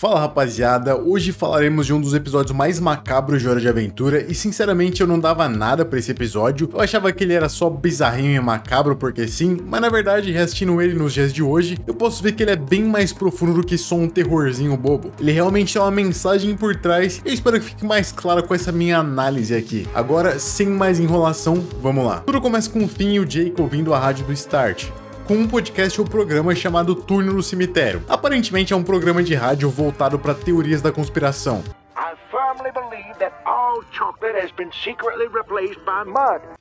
Fala rapaziada, hoje falaremos de um dos episódios mais macabros de Hora de Aventura e sinceramente eu não dava nada pra esse episódio, eu achava que ele era só bizarrinho e macabro porque sim, mas na verdade, reassistindo ele nos dias de hoje, eu posso ver que ele é bem mais profundo do que só um terrorzinho bobo. Ele realmente tem uma mensagem por trás e eu espero que fique mais claro com essa minha análise aqui. Agora, sem mais enrolação, vamos lá. Tudo começa com o Finn e o Jake ouvindo a rádio do Start, com um podcast ou programa chamado Turno no Cemitério. Aparentemente é um programa de rádio voltado para teorias da conspiração.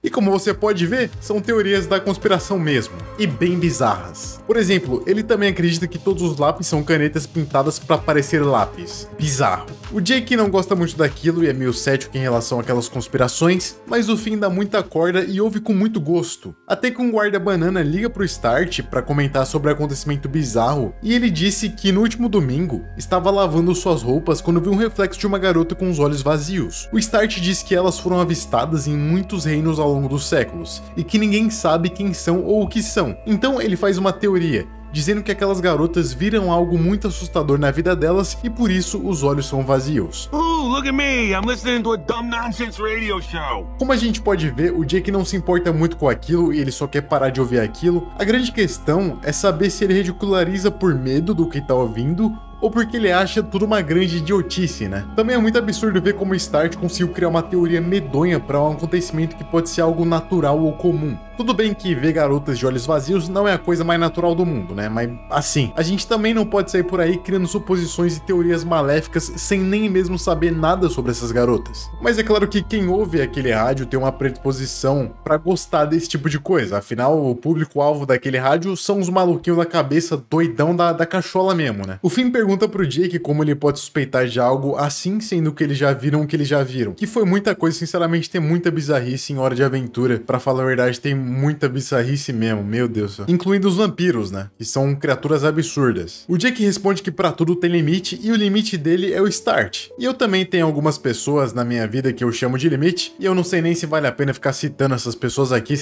E como você pode ver, são teorias da conspiração mesmo, e bem bizarras. Por exemplo, ele também acredita que todos os lápis são canetas pintadas para parecer lápis. Bizarro. O Jake não gosta muito daquilo e é meio cético em relação àquelas conspirações, mas o Finn dá muita corda e ouve com muito gosto. Até que um guarda-banana liga pro Start para comentar sobre o acontecimento bizarro, e ele disse que no último domingo estava lavando suas roupas quando viu um reflexo de uma garota com os olhos vazios. O Start diz que elas foram avistadas em muitos reinos ao longo dos séculos, e que ninguém sabe quem são ou o que são. Então ele faz uma teoria, dizendo que aquelas garotas viram algo muito assustador na vida delas e por isso os olhos são vazios. Look at me, I'm listening to a dumb nonsense radio show. Como a gente pode ver, o Jake não se importa muito com aquilo e ele só quer parar de ouvir aquilo. A grande questão é saber se ele ridiculariza por medo do que tá ouvindo ou porque ele acha tudo uma grande idiotice, né? Também é muito absurdo ver como o Start conseguiu criar uma teoria medonha para um acontecimento que pode ser algo natural ou comum. Tudo bem que ver garotas de olhos vazios não é a coisa mais natural do mundo, né? Mas assim, a gente também não pode sair por aí criando suposições e teorias maléficas sem nem mesmo saber nada sobre essas garotas. Mas é claro que quem ouve aquele rádio tem uma predisposição para gostar desse tipo de coisa, afinal o público-alvo daquele rádio são os maluquinhos da cabeça doidão da cachola mesmo, né? O Finn pergunta pro Jake como ele pode suspeitar de algo assim, sendo que eles já viram o que eles já viram. Que foi muita coisa, sinceramente tem muita bizarrice em Hora de Aventura. Pra falar a verdade, tem muita bizarrice mesmo, meu Deus. Incluindo os vampiros, né? Que são criaturas absurdas. O Jake responde que pra tudo tem limite e o limite dele é o Start. E eu também tenho algumas pessoas na minha vida que eu chamo de limite e eu não sei nem se vale a pena ficar citando essas pessoas aqui,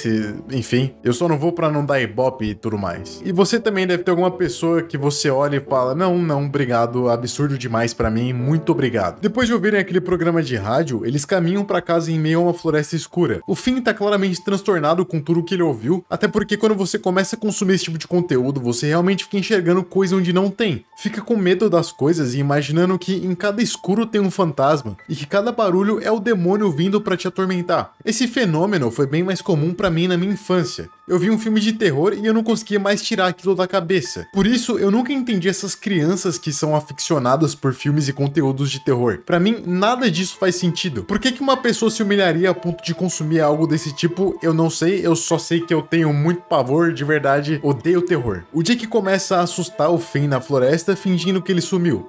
enfim. Eu só não vou pra não dar ibope e tudo mais. E você também deve ter alguma pessoa que você olha e fala, não, obrigado, absurdo demais pra mim, muito obrigado. Depois de ouvirem aquele programa de rádio, eles caminham pra casa em meio a uma floresta escura. O Finn tá claramente transtornado com tudo que ele ouviu, até porque quando você começa a consumir esse tipo de conteúdo, você realmente fica enxergando coisa onde não tem. Fica com medo das coisas e imaginando que em cada escuro tem um fantasma, e que cada barulho é o demônio vindo pra te atormentar. Esse fenômeno foi bem mais comum pra mim na minha infância. Eu vi um filme de terror e eu não conseguia mais tirar aquilo da cabeça. Por isso, eu nunca entendi essas crianças que são aficionadas por filmes e conteúdos de terror. Pra mim, nada disso faz sentido. Por que uma pessoa se humilharia a ponto de consumir algo desse tipo? Eu não sei, eu só sei que eu tenho muito pavor, de verdade, odeio terror. O Jake começa a assustar o Finn na floresta, fingindo que ele sumiu.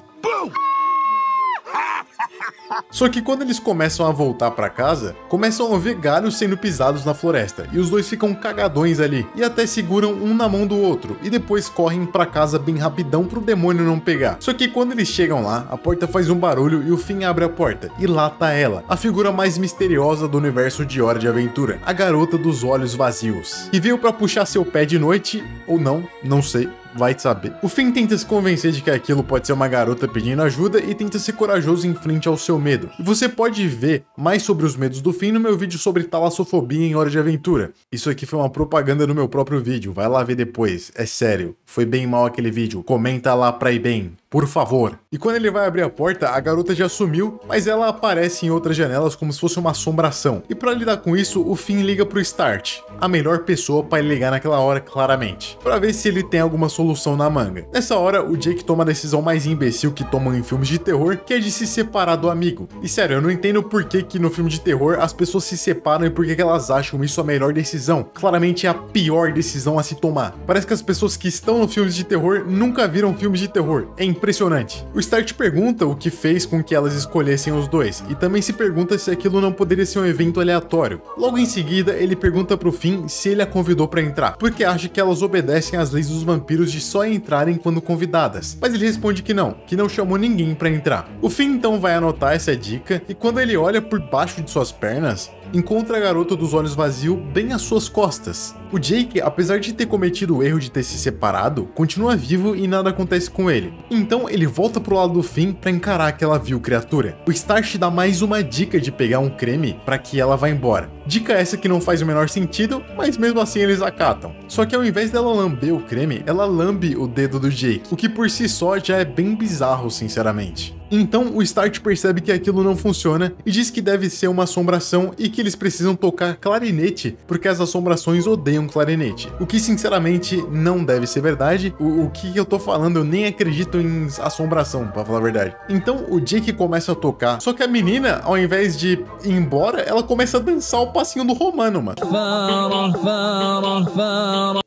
Só que quando eles começam a voltar pra casa, começam a ver galhos sendo pisados na floresta, e os dois ficam cagadões ali, e até seguram um na mão do outro, e depois correm pra casa bem rapidão pro demônio não pegar. Só que quando eles chegam lá, a porta faz um barulho e o Finn abre a porta, e lá tá ela, a figura mais misteriosa do universo de Hora de Aventura, a garota dos olhos vazios, que veio pra puxar seu pé de noite, ou não sei. Vai saber. O Finn tenta se convencer de que aquilo pode ser uma garota pedindo ajuda e tenta ser corajoso em frente ao seu medo. E você pode ver mais sobre os medos do Finn no meu vídeo sobre talassofobia em Hora de Aventura. Isso aqui foi uma propaganda no meu próprio vídeo, vai lá ver depois, é sério. Foi bem mal aquele vídeo, comenta lá pra ir bem, por favor. E quando ele vai abrir a porta, a garota já sumiu, mas ela aparece em outras janelas como se fosse uma assombração. E pra lidar com isso, o Finn liga pro Start, a melhor pessoa pra ele ligar naquela hora, claramente, pra ver se ele tem alguma solução na manga. Nessa hora, o Jake toma a decisão mais imbecil que tomam em filmes de terror, que é de se separar do amigo. E sério, eu não entendo por que no filme de terror as pessoas se separam e por que elas acham isso a melhor decisão. Claramente é a pior decisão a se tomar. Parece que as pessoas que estão no filmes de terror nunca viram filmes de terror. É impressionante. O Start pergunta o que fez com que elas escolhessem os dois, e também se pergunta se aquilo não poderia ser um evento aleatório. Logo em seguida, ele pergunta pro Finn se ele a convidou pra entrar, porque acha que elas obedecem às leis dos vampiros de só entrarem quando convidadas, mas ele responde que não chamou ninguém pra entrar. O Finn então vai anotar essa dica, e quando ele olha por baixo de suas pernas, encontra a garota dos olhos vazios bem às suas costas. O Jake, apesar de ter cometido o erro de ter se separado, continua vivo e nada acontece com ele. Então ele volta pro lado do Finn pra encarar aquela vil criatura. O Starch dá mais uma dica de pegar um creme pra que ela vá embora. Dica essa que não faz o menor sentido, mas mesmo assim eles acatam. Só que ao invés dela lamber o creme, ela lambe o dedo do Jake, o que por si só já é bem bizarro, sinceramente. Então o Starch percebe que aquilo não funciona e diz que deve ser uma assombração e que eles precisam tocar clarinete porque as assombrações odeiam clarinete. O que sinceramente não deve ser verdade. O que eu tô falando, eu nem acredito em assombração, pra falar a verdade. Então o Jake começa a tocar, só que a menina, ao invés de ir embora, ela começa a dançar o passinho do Romano, mano.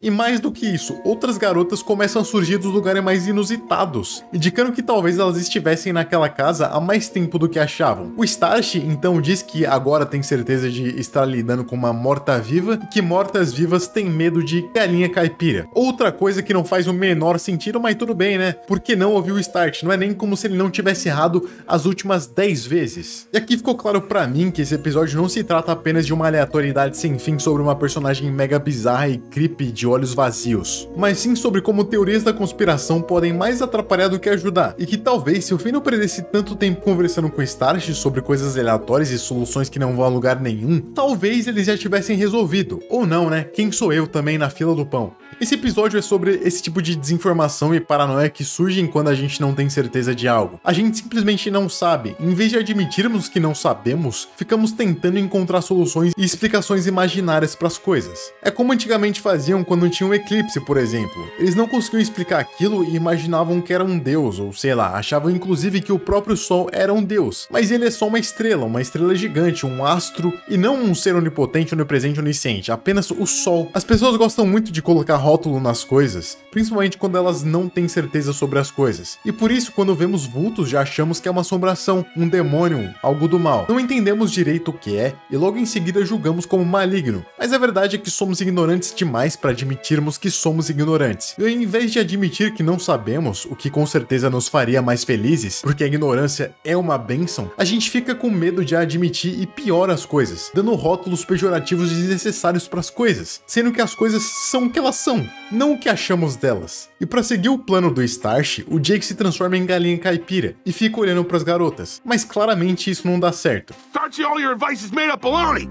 E mais do que isso, outras garotas começam a surgir dos lugares mais inusitados, indicando que talvez elas estivessem naquela casa há mais tempo do que achavam. O Starch então diz que agora tem certeza de estar lidando com uma morta-viva e que mortas-vivas têm medo de galinha caipira. Outra coisa que não faz o menor sentido, mas tudo bem, né? Por que não ouvir o Starch? Não é nem como se ele não tivesse errado as últimas 10 vezes. E aqui ficou claro pra mim que esse episódio não se trata apenas de uma aleatoriedade sem fim sobre uma personagem mega bizarra e creepy de olhos vazios, mas sim sobre como teorias da conspiração podem mais atrapalhar do que ajudar, e que talvez se o Finn não perdesse tanto tempo conversando com o Starch sobre coisas aleatórias e soluções que não vão a lugar nenhum, talvez eles já tivessem resolvido. Ou não, né? Quem sou eu também na fila do pão? Esse episódio é sobre esse tipo de desinformação e paranoia que surgem quando a gente não tem certeza de algo. A gente simplesmente não sabe. Em vez de admitirmos que não sabemos, ficamos tentando encontrar soluções e explicações imaginárias para as coisas. É como antigamente faziam quando tinha um eclipse, por exemplo. Eles não conseguiam explicar aquilo e imaginavam que era um deus, ou sei lá, achavam inclusive que o próprio Sol era um deus. Mas ele é só uma estrela gigante, um astro, e não um ser onipotente, onipresente, onisciente, apenas o Sol. As pessoas gostam muito de colocar rótulo nas coisas, principalmente quando elas não têm certeza sobre as coisas. E por isso, quando vemos vultos, já achamos que é uma assombração, um demônio, algo do mal. Não entendemos direito o que é, e logo em seguida julgamos como maligno. Mas a verdade é que somos ignorantes demais para admitirmos que somos ignorantes. E ao invés de admitir que não sabemos, o que com certeza nos faria mais felizes, porque a ignorância é uma bênção, a gente fica com medo de admitir e piora as coisas, dando rótulos pejorativos desnecessários para as coisas, sendo que as coisas são o que elas são, não o que achamos delas. E para seguir o plano do Starch, o Jake se transforma em galinha caipira e fica olhando para as garotas, mas claramente isso não dá certo. Starchy, all your advice is made up baloney.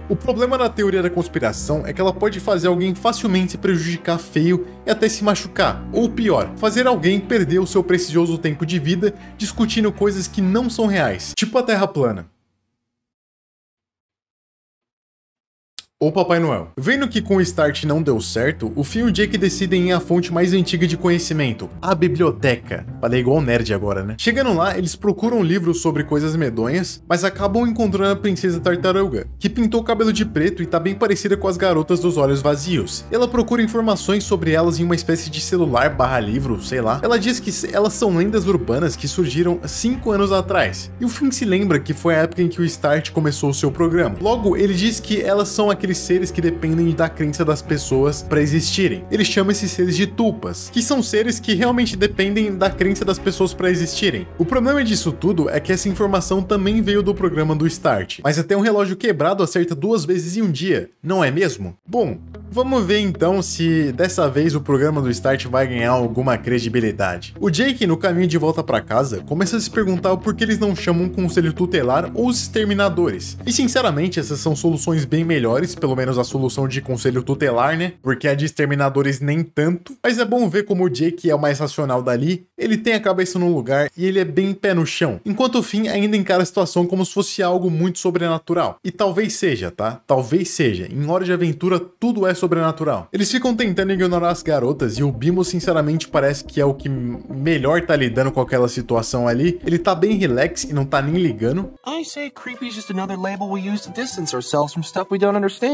O problema da teoria da conspiração é que ela pode fazer alguém facilmente se prejudicar feio e até se machucar, ou pior, fazer alguém perder o seu precioso tempo de vida discutindo coisas que não são reais, tipo a Terra plana. Ou Papai Noel. Vendo que com o Starch não deu certo, o Finn e o Jake decidem ir à fonte mais antiga de conhecimento, a biblioteca. Falei igual nerd agora, né? Chegando lá, eles procuram livros sobre coisas medonhas, mas acabam encontrando a princesa tartaruga, que pintou o cabelo de preto e tá bem parecida com as garotas dos olhos vazios. Ela procura informações sobre elas em uma espécie de celular / livro, sei lá. Ela diz que elas são lendas urbanas que surgiram 5 anos atrás. E o Finn se lembra que foi a época em que o Starch começou o seu programa. Logo, ele diz que elas são aqueles seres que dependem da crença das pessoas para existirem. Ele chama esses seres de tulpas, que são seres que realmente dependem da crença das pessoas para existirem. O problema disso tudo é que essa informação também veio do programa do Starch, mas até um relógio quebrado acerta 2 vezes em um dia, não é mesmo? Bom, vamos ver então se dessa vez o programa do Starch vai ganhar alguma credibilidade. O Jake, no caminho de volta para casa, começa a se perguntar o porquê eles não chamam um conselho tutelar ou os exterminadores. E sinceramente, essas são soluções bem melhores, pelo menos a solução de conselho tutelar, né? Porque a de exterminadores nem tanto. Mas é bom ver como o Jake é o mais racional dali, ele tem a cabeça no lugar e ele é bem pé no chão. Enquanto o Finn ainda encara a situação como se fosse algo muito sobrenatural. E talvez seja, tá? Talvez seja. Em Hora de Aventura, tudo é sobrenatural. Eles ficam tentando ignorar as garotas e o Bimo, sinceramente, parece que é o que melhor tá lidando com aquela situação ali. Ele tá bem relax e não tá nem ligando. I say creepy is just another label we use to distance ourselves from stuff we don't understand.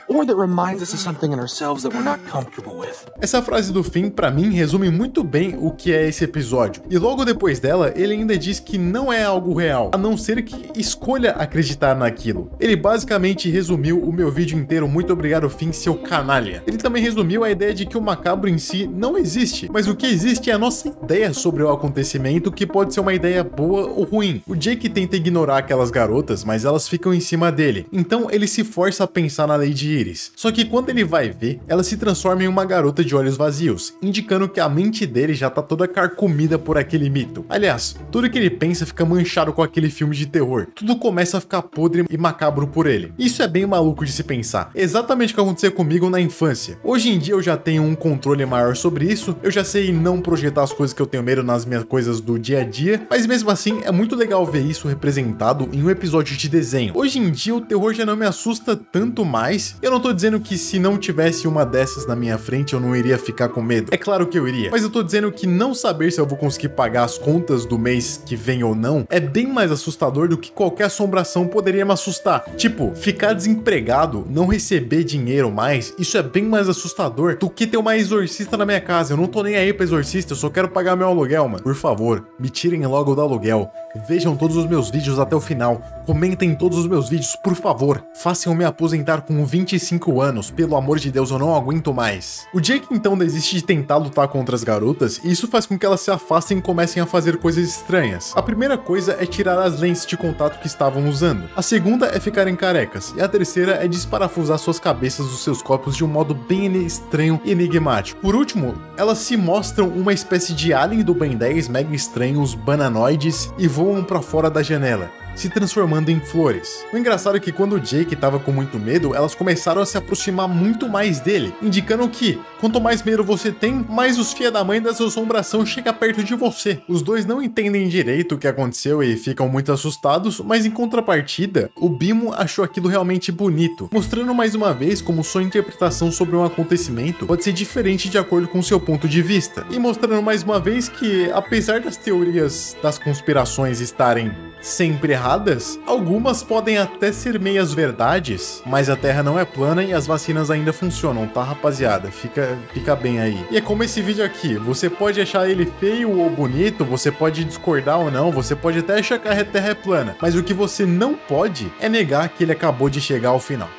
Or that reminds us of something in ourselves that we're not comfortable with. Essa frase do Finn, pra mim, resume muito bem o que é esse episódio. E logo depois dela, ele ainda diz que não é algo real, a não ser que escolha acreditar naquilo. Ele basicamente resumiu o meu vídeo inteiro. Muito obrigado, Finn. Se seu canalha. Ele também resumiu a ideia de que o macabro em si não existe, mas o que existe é a nossa ideia sobre o acontecimento, que pode ser uma ideia boa ou ruim. O Jake tenta ignorar aquelas garotas, mas elas ficam em cima dele, então ele se força a pensar na Lady Iris. Só que quando ele vai ver, ela se transforma em uma garota de olhos vazios, indicando que a mente dele já tá toda carcomida por aquele mito. Aliás, tudo que ele pensa fica manchado com aquele filme de terror. Tudo começa a ficar podre e macabro por ele. Isso é bem maluco de se pensar. Exatamente o que aconteceu comigo na infância. Hoje em dia eu já tenho um controle maior sobre isso, eu já sei não projetar as coisas que eu tenho medo nas minhas coisas do dia a dia, mas mesmo assim é muito legal ver isso representado em um episódio de desenho. Hoje em dia o terror já não me assusta tanto mais. Eu não tô dizendo que se não tivesse uma dessas na minha frente eu não iria ficar com medo. É claro que eu iria, mas eu tô dizendo que não saber se eu vou conseguir pagar as contas do mês que vem ou não é bem mais assustador do que qualquer assombração poderia me assustar. Tipo, ficar desempregado, não receber dinheiro mais, isso é bem mais assustador do que ter uma exorcista na minha casa. Eu não tô nem aí pra exorcista, eu só quero pagar meu aluguel, mano. Por favor, me tirem logo do aluguel. Vejam todos os meus vídeos até o final. Comentem todos os meus vídeos, por favor. Façam-me me aposentar com 25 anos. Pelo amor de Deus, eu não aguento mais. O Jake então desiste de tentar lutar contra as garotas, e isso faz com que elas se afastem e comecem a fazer coisas estranhas. A primeira coisa é tirar as lentes de contato que estavam usando. A segunda é ficarem carecas. E a terceira é desparafusar suas cabeças dos seus corpos de um modo bem estranho e enigmático. Por último, elas se mostram uma espécie de alien do Ben 10 mega estranhos, bananoides, e voam pra fora da janela, se transformando em flores. O engraçado é que quando o Jake tava com muito medo, elas começaram a se aproximar muito mais dele, indicando que quanto mais medo você tem, mais os filha da mãe dessa assombração chega perto de você. Os dois não entendem direito o que aconteceu e ficam muito assustados, mas em contrapartida, o Bimo achou aquilo realmente bonito, mostrando mais uma vez como sua interpretação sobre um acontecimento pode ser diferente de acordo com seu ponto de vista, e mostrando mais uma vez que, apesar das teorias das conspirações estarem sempre erradas, algumas podem até ser meias verdades, mas a Terra não é plana e as vacinas ainda funcionam, tá, rapaziada? Fica bem aí. E é como esse vídeo aqui, você pode achar ele feio ou bonito, você pode discordar ou não, você pode até achar que a Terra é plana, mas o que você não pode é negar que ele acabou de chegar ao final.